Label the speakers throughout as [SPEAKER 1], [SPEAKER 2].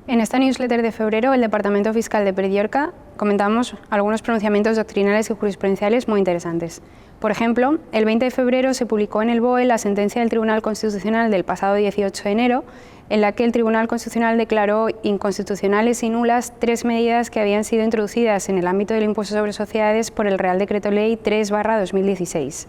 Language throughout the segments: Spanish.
[SPEAKER 1] En esta newsletter de febrero, el Departamento Fiscal de Pérez-Llorca comentamos algunos pronunciamientos doctrinales y jurisprudenciales muy interesantes. Por ejemplo, el 20 de febrero se publicó en el BOE la sentencia del Tribunal Constitucional del pasado 18 de enero, en la que el Tribunal Constitucional declaró inconstitucionales y nulas 3 medidas que habían sido introducidas en el ámbito del impuesto sobre sociedades por el Real Decreto Ley 3/2016.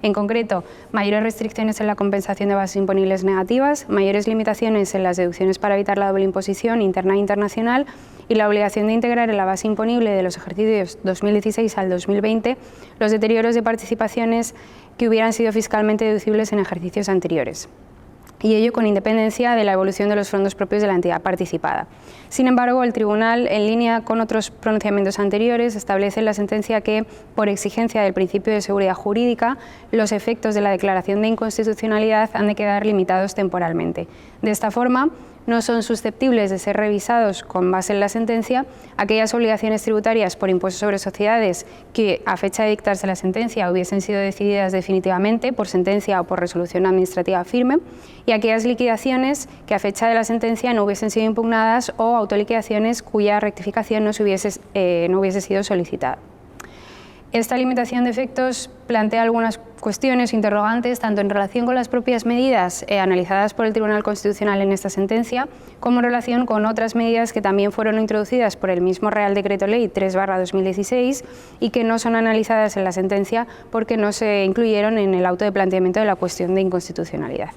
[SPEAKER 1] En concreto, mayores restricciones en la compensación de bases imponibles negativas, mayores limitaciones en las deducciones para evitar la doble imposición interna e internacional y la obligación de integrar en la base imponible de los ejercicios 2016 al 2020 los deterioros de participaciones que hubieran sido fiscalmente deducibles en ejercicios anteriores, y ello con independencia de la evolución de los fondos propios de la entidad participada. Sin embargo, el Tribunal, en línea con otros pronunciamientos anteriores, establece en la sentencia que, por exigencia del principio de seguridad jurídica, los efectos de la declaración de inconstitucionalidad han de quedar limitados temporalmente. De esta forma, no son susceptibles de ser revisados con base en la sentencia aquellas obligaciones tributarias por impuestos sobre sociedades que, a fecha de dictarse la sentencia, hubiesen sido decididas definitivamente por sentencia o por resolución administrativa firme, y aquellas liquidaciones que, a fecha de la sentencia, no hubiesen sido impugnadas o autoliquidaciones cuya rectificación no hubiese sido solicitada. Esta limitación de efectos plantea algunas cuestiones interrogantes tanto en relación con las propias medidas analizadas por el Tribunal Constitucional en esta sentencia, como en relación con otras medidas que también fueron introducidas por el mismo Real Decreto Ley 3/2016 y que no son analizadas en la sentencia porque no se incluyeron en el auto de planteamiento de la cuestión de inconstitucionalidad.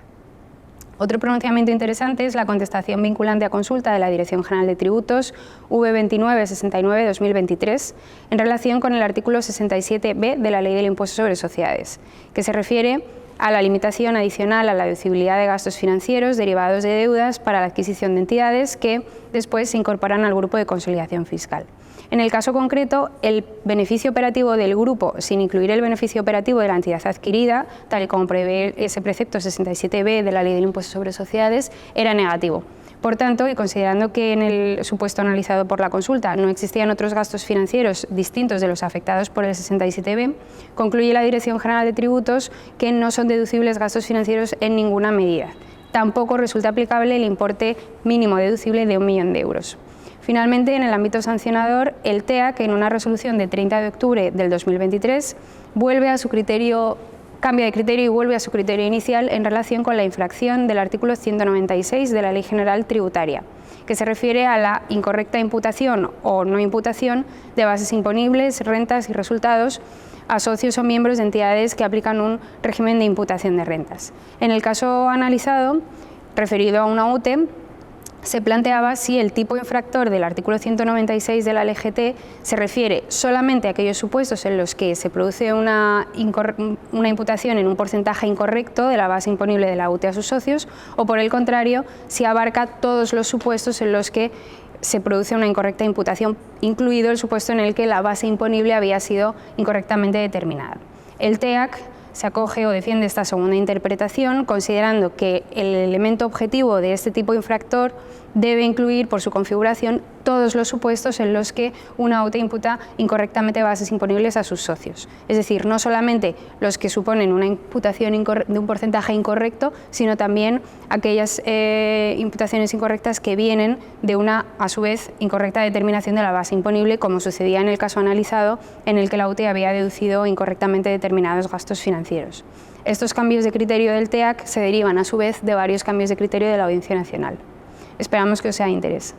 [SPEAKER 1] Otro pronunciamiento interesante es la contestación vinculante a consulta de la Dirección General de Tributos V2969/2023 en relación con el artículo 67b de la Ley del Impuesto sobre Sociedades, que se refiere a la limitación adicional a la deducibilidad de gastos financieros derivados de deudas para la adquisición de entidades que después se incorporan al grupo de consolidación fiscal. En el caso concreto, el beneficio operativo del grupo, sin incluir el beneficio operativo de la entidad adquirida, tal y como prevé ese precepto 67b de la Ley del Impuesto sobre Sociedades, era negativo. Por tanto, y considerando que en el supuesto analizado por la consulta no existían otros gastos financieros distintos de los afectados por el 67b, concluye la Dirección General de Tributos que no son deducibles gastos financieros en ninguna medida. Tampoco resulta aplicable el importe mínimo deducible de 1 millón de euros. Finalmente, en el ámbito sancionador, el TEAC, en una resolución de 30 de octubre del 2023, cambia de criterio y vuelve a su criterio inicial en relación con la infracción del artículo 196 de la Ley General Tributaria, que se refiere a la incorrecta imputación o no imputación de bases imponibles, rentas y resultados a socios o miembros de entidades que aplican un régimen de imputación de rentas. En el caso analizado, referido a una UTE, se planteaba si el tipo infractor del artículo 196 de la LGT se refiere solamente a aquellos supuestos en los que se produce una imputación en un porcentaje incorrecto de la base imponible de la UTE a sus socios, o por el contrario, si abarca todos los supuestos en los que se produce una incorrecta imputación, incluido el supuesto en el que la base imponible había sido incorrectamente determinada. El TEAC se acoge o defiende esta segunda interpretación, considerando que el elemento objetivo de este tipo infractor debe incluir, por su configuración, todos los supuestos en los que una UTE imputa incorrectamente bases imponibles a sus socios. Es decir, no solamente los que suponen una imputación de un porcentaje incorrecto, sino también aquellas imputaciones incorrectas que vienen de una, a su vez, incorrecta determinación de la base imponible, como sucedía en el caso analizado, en el que la UTE había deducido incorrectamente determinados gastos financieros. Estos cambios de criterio del TEAC se derivan, a su vez, de varios cambios de criterio de la Audiencia Nacional. Esperamos que os sea de interés.